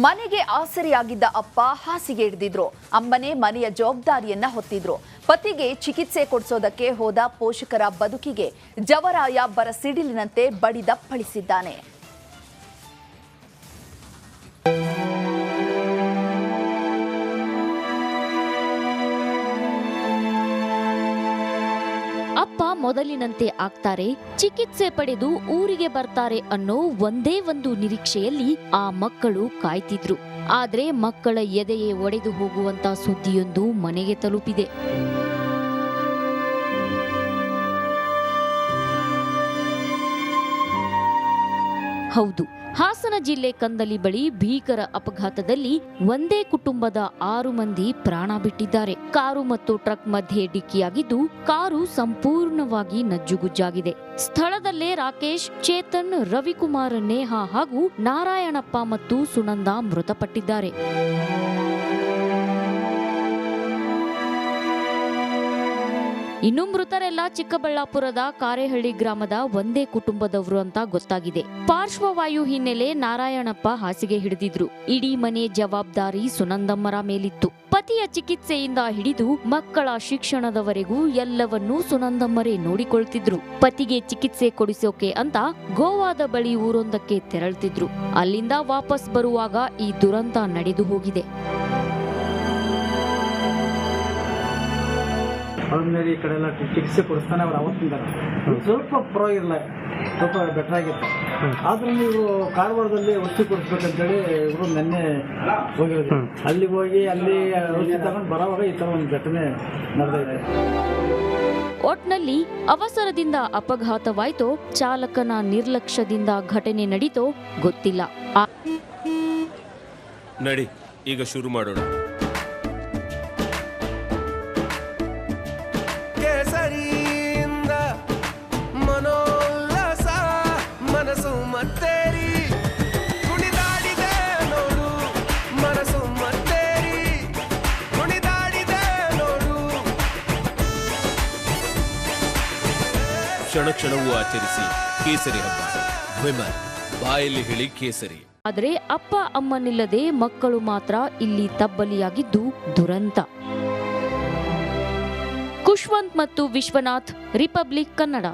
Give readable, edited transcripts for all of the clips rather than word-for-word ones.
ಮನೆಗೆ ಆಸರೆಯಾಗಿದ್ದ ಅಪ್ಪ ಹಾಸಿಗೆ ಹಿಡಿದಿದ್ರು. ಅಮ್ಮನೇ ಮನೆಯ ಜವಾಬ್ದಾರಿಯನ್ನ ಹೊತ್ತಿದ್ರು. ಪತಿಗೆ ಚಿಕಿತ್ಸೆ ಕೊಡಿಸೋದಕ್ಕೆ ಹೋದ ಪೋಷಕರ ಬದುಕಿಗೆ ಜವರಾಯ ಬರಸಿಡಿಲಿನಂತೆ ಬಡಿದಪ್ಪಳಿಸಿದ್ದಾನೆ. ಅಪ್ಪ ಮೊದಲಿನಂತೆ ಆಗ್ತಾರೆ, ಚಿಕಿತ್ಸೆ ಪಡೆದು ಊರಿಗೆ ಬರ್ತಾರೆ ಅನ್ನೋ ಒಂದೇ ಒಂದು ನಿರೀಕ್ಷೆಯಲ್ಲಿ ಆ ಮಕ್ಕಳು ಕಾಯ್ತಿದ್ರು. ಆದ್ರೆ ಮಕ್ಕಳ ಎದೆಯೇ ಒಡೆದು ಹೋಗುವಂತ ಸುದ್ದಿಯೊಂದು ಮನೆಗೆ ತಲುಪಿದೆ. ಹೌದು, ಹಾಸನ ಜಿಲ್ಲೆ ಕಂದಲಿ ಬಳಿ ಭೀಕರ ಅಪಘಾತದಲ್ಲಿ ಒಂದೇ ಕುಟುಂಬದ 6 ಮಂದಿ ಪ್ರಾಣ ಬಿಟ್ಟಿದ್ದಾರೆ. ಕಾರು ಮತ್ತು ಟ್ರಕ್ ಮಧ್ಯೆ ಡಿಕ್ಕಿಯಾಗಿದ್ದು ಕಾರು ಸಂಪೂರ್ಣವಾಗಿ ನಜ್ಜುಗುಜ್ಜಾಗಿದೆ. ಸ್ಥಳದಲ್ಲೇ ರಾಕೇಶ್, ಚೇತನ್, ರವಿಕುಮಾರ್, ನೇಹಾ ಹಾಗೂ ನಾರಾಯಣಪ್ಪ ಮತ್ತು ಸುನಂದ ಮೃತಪಟ್ಟಿದ್ದಾರೆ. ಇನ್ನು ಮೃತರೆಲ್ಲ ಚಿಕ್ಕಬಳ್ಳಾಪುರದ ಕಾರೇಹಳ್ಳಿ ಗ್ರಾಮದ ಒಂದೇ ಕುಟುಂಬದವರು ಅಂತ ಗೊತ್ತಾಗಿದೆ. ಪಾರ್ಶ್ವವಾಯು ಹಿನ್ನೆಲೆ ನಾರಾಯಣಪ್ಪ ಹಾಸಿಗೆ ಹಿಡಿದಿದ್ರು. ಇಡೀ ಮನೆ ಜವಾಬ್ದಾರಿ ಸುನಂದಮ್ಮರ ಮೇಲಿತ್ತು. ಪತಿಯ ಚಿಕಿತ್ಸೆಯಿಂದ ಹಿಡಿದು ಮಕ್ಕಳ ಶಿಕ್ಷಣದವರೆಗೂ ಎಲ್ಲವನ್ನೂ ಸುನಂದಮ್ಮರೇ ನೋಡಿಕೊಳ್ತಿದ್ರು. ಪತಿಗೆ ಚಿಕಿತ್ಸೆ ಕೊಡಿಸೋಕೆ ಅಂತ ಗೋವಾದ ಬಳಿ ಊರೊಂದಕ್ಕೆ ತೆರಳುತ್ತಿದ್ರು. ಅಲ್ಲಿಂದ ವಾಪಸ್ ಬರುವಾಗ ಈ ದುರಂತ ನಡೆದು ಹೋಗಿದೆ. ಮೇಲೆ ಈ ಕಡೆ ಎಲ್ಲ ಚಿಕಿತ್ಸೆ ಕೊಡಿಸ್ತಾನೆ ಅವ್ರು ಅವತ್ತಿಂದ ಸ್ವಲ್ಪ ಪರವಾಗಿಲ್ಲ, ಸ್ವಲ್ಪ ಬೆಟರ್ ಆಗಿತ್ತು. ಆದ್ರೂ ಇವರು ಕಾರವಾರದಲ್ಲಿ ಔಷಧಿ ಕೊಡಿಸ್ಬೇಕಂತೇಳಿ ಇವರು ನಿನ್ನೆ ಹೋಗಿರೋದು. ಅಲ್ಲಿಗೆ ಹೋಗಿ ಅಲ್ಲಿ ಔಷಧಿ ತಗೊಂಡು ಬರೋವಾಗ ಈ ಥರ ಒಂದು ಘಟನೆ ನಡೆದಿದೆ. ಒಟ್ನಲ್ಲಿ ಅವಸರದಿಂದ ಅಪಘಾತವಾಯ್ತೋ ಚಾಲಕನ ನಿರ್ಲಕ್ಷ್ಯದಿಂದ ಘಟನೆ ನಡೀತೋ ಗೊತ್ತಿಲ್ಲ. ನಡಿ ಈಗ ಶುರು ಮಾಡೋಣ. ಕ್ಷಣ ಕ್ಷಣವೂ ಆಚರಿಸಿ ಕೇಸರಿ ಹಬ್ಬ. ವಿಮಲ್ ಬಾಯಲ್ಲಿ ಹೇಳಿ ಕೇಸರಿ. ಆದರೆ ಅಪ್ಪ ಅಮ್ಮನಿಲ್ಲದೆ ಮಕ್ಕಳು ಮಾತ್ರ ಇಲ್ಲಿ ತಬ್ಬಲಿಯಾಗಿದ್ದು ದುರಂತ. ಖುಷ್ವಂತ್ ಮತ್ತು ವಿಶ್ವನಾಥ್, ರಿಪಬ್ಲಿಕ್ ಕನ್ನಡ.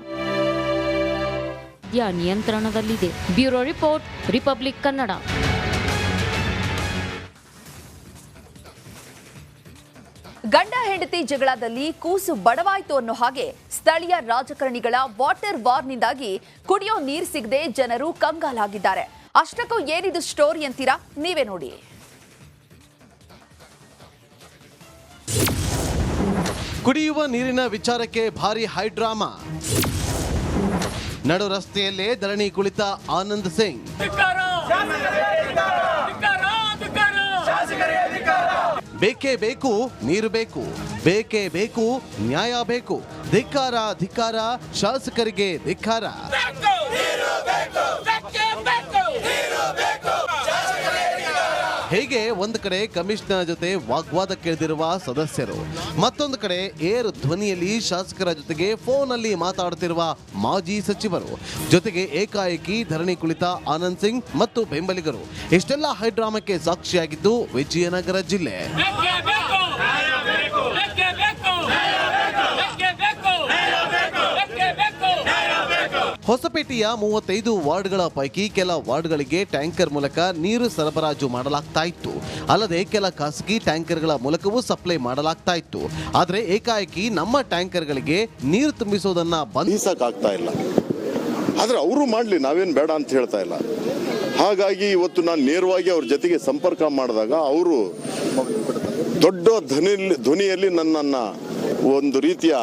ನಿಯಂತ್ರಣದಲ್ಲಿದೆ. Bureau report, republic Kannada. ಗಂಡ ಹೆಂಡತಿ ಜಗಳದಲ್ಲಿ ಕೂಸು ಬಡವಾಯ್ತು ಅನ್ನೋ ಹಾಗೆ ಸ್ಥಳೀಯ ರಾಜಕಾರಣಿಗಳ ವಾಟರ್ ವಾರ್ನಿಂದಾಗಿ ಕುಡಿಯೋ ನೀರು ಸಿಗದೆ ಜನರು ಕಂಗಾಲಾಗಿದ್ದಾರೆ. ಅಷ್ಟಕ್ಕೂ ಏನಿದು ಸ್ಟೋರಿ ಅಂತೀರಾ? ನೀವೇ ನೋಡಿ. ಕುಡಿಯುವ ನೀರಿನ ವಿಚಾರಕ್ಕೆ ಭಾರಿ ಹೈಡ್ರಾಮಾ. ನಡು ರಸ್ತೆಯಲ್ಲೇ ಧರಣಿ ಕುಳಿತ ಆನಂದ್ ಸಿಂಗ್. ಬೇಕೇ ಬೇಕು ನೀರು ಬೇಕು, ಬೇಕೇ ಬೇಕು ನ್ಯಾಯ ಬೇಕು. ಧಿಕ್ಕಾರ ಧಿಕ್ಕಾರ, ಶಾಸಕರಿಗೆ ಧಿಕ್ಕಾರ. ಹೀಗೆ ಒಂದು ಕಡೆ ಕಮಿಷನರ್ ಜೊತೆ ವಾಗ್ವಾದಕ್ಕಿಳಿದಿರುವ ಸದಸ್ಯರು, ಮತ್ತೊಂದು ಕಡೆ ಏರ್ ಧ್ವನಿಯಲ್ಲಿ ಶಾಸಕರ ಜೊತೆಗೆ ಫೋನಲ್ಲಿ ಮಾತಾಡುತ್ತಿರುವ ಮಾಜಿ ಸಚಿವರು, ಜೊತೆಗೆ ಏಕಾಏಕಿ ಧರಣಿ ಕುಳಿತ ಆನಂದ್ ಸಿಂಗ್ ಮತ್ತು ಬೆಂಬಲಿಗರು. ಇಷ್ಟೆಲ್ಲ ಹೈಡ್ರಾಮಕ್ಕೆ ಸಾಕ್ಷಿಯಾಗಿದ್ದು ವಿಜಯನಗರ ಜಿಲ್ಲೆ. ಹೊಸಪೇಟೆಯ 35 ವಾರ್ಡ್ಗಳ ಪೈಕಿ ಕೆಲ ವಾರ್ಡ್ಗಳಿಗೆ ಟ್ಯಾಂಕರ್ ಮೂಲಕ ನೀರು ಸರಬರಾಜು ಮಾಡಲಾಗ್ತಾ ಇತ್ತು. ಅಲ್ಲದೆ ಕೆಲ ಖಾಸಗಿ ಟ್ಯಾಂಕರ್ಗಳ ಮೂಲಕವೂ ಸಪ್ಲೈ ಮಾಡಲಾಗ್ತಾ ಇತ್ತು. ಆದರೆ ಏಕಾಏಕಿ ನಮ್ಮ ಟ್ಯಾಂಕರ್ಗಳಿಗೆ ನೀರು ತುಂಬಿಸೋದನ್ನ ಬಂಧಿಸಕ್ಕಾಗ್ತಾ ಇಲ್ಲ. ಆದ್ರೆ ಅವರು ಮಾಡಲಿ, ನಾವೇನು ಬೇಡ ಅಂತ ಹೇಳ್ತಾ ಇಲ್ಲ. ಹಾಗಾಗಿ ಇವತ್ತು ನಾನು ನೇರವಾಗಿ ಅವ್ರ ಜೊತೆಗೆ ಸಂಪರ್ಕ ಮಾಡಿದಾಗ ಅವರು ದೊಡ್ಡ ಧ್ವನಿಯಲ್ಲಿ ನನ್ನನ್ನ ಒಂದು ರೀತಿಯ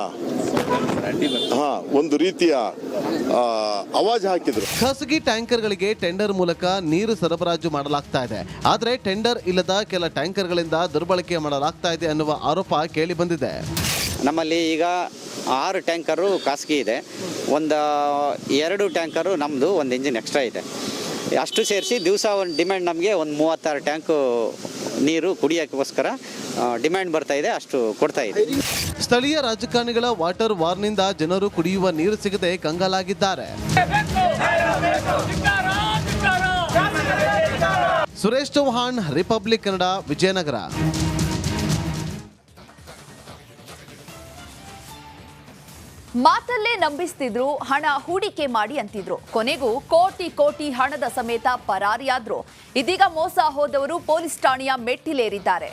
ಆವಾಜ್ ಹಾಕಿದ್ರು. ಖಾಸಗಿ ಟ್ಯಾಂಕರ್ಗಳಿಗೆ ಟೆಂಡರ್ ಮೂಲಕ ನೀರು ಸರಬರಾಜು ಮಾಡಲಾಗ್ತಾ ಇದೆ. ಆದರೆ ಟೆಂಡರ್ ಇಲ್ಲದ ಕೆಲ ಟ್ಯಾಂಕರ್ಗಳಿಂದ ದುರ್ಬಳಕೆ ಮಾಡಲಾಗ್ತಾ ಇದೆ ಅನ್ನುವ ಆರೋಪ ಕೇಳಿ ಬಂದಿದೆ. ನಮ್ಮಲ್ಲಿ ಈಗ 6 ಟ್ಯಾಂಕರು ಖಾಸಗಿ ಇದೆ, 2 ಟ್ಯಾಂಕರು ನಮ್ಮದು, 1 ಇಂಜಿನ್ ಎಕ್ಸ್ಟ್ರಾ ಇದೆ. ಅಷ್ಟು ಸೇರಿಸಿ ದಿವಸ ಒಂದು ಡಿಮ್ಯಾಂಡ್ ನಮಗೆ ಒಂದು 36 ಟ್ಯಾಂಕು ನೀರು ಕುಡಿಯೋಕ್ಕೋಸ್ಕರ ಡಿಮ್ಯಾಂಡ್ ಬರ್ತಾ ಇದೆ, ಅಷ್ಟು ಕೊಡ್ತಾ ಇದೆ. ಸ್ಥಳೀಯ ರಾಜಕಾರಣಿಗಳ ವಾಟರ್ ವಾರ್ನಿಂದ ಜನರು ಕುಡಿಯುವ ನೀರು ಸಿಗದೆ ಕಂಗಾಲಾಗಿದ್ದಾರೆ. ಸುರೇಶ್ ಚೌಹಾಣ್, ರಿಪಬ್ಲಿಕ್ ಕನ್ನಡ, ವಿಜಯನಗರ. ಮಾತಲ್ಲೇ ನಂಬಿಸ್ತಿದ್ರು, ಹಣ ಹೂಡಿಕೆ ಮಾಡಿ ಅಂತಿದ್ರು. ಕೊನೆಗೂ ಕೋಟಿ ಕೋಟಿ ಹಣದ ಸಮೇತ ಪರಾರಿಯಾದ್ರು. ಇದೀಗ ಮೋಸ ಹೋದವರು ಪೊಲೀಸ್ ಠಾಣೆಯ ಮೆಟ್ಟಿಲೇರಿದ್ದಾರೆ.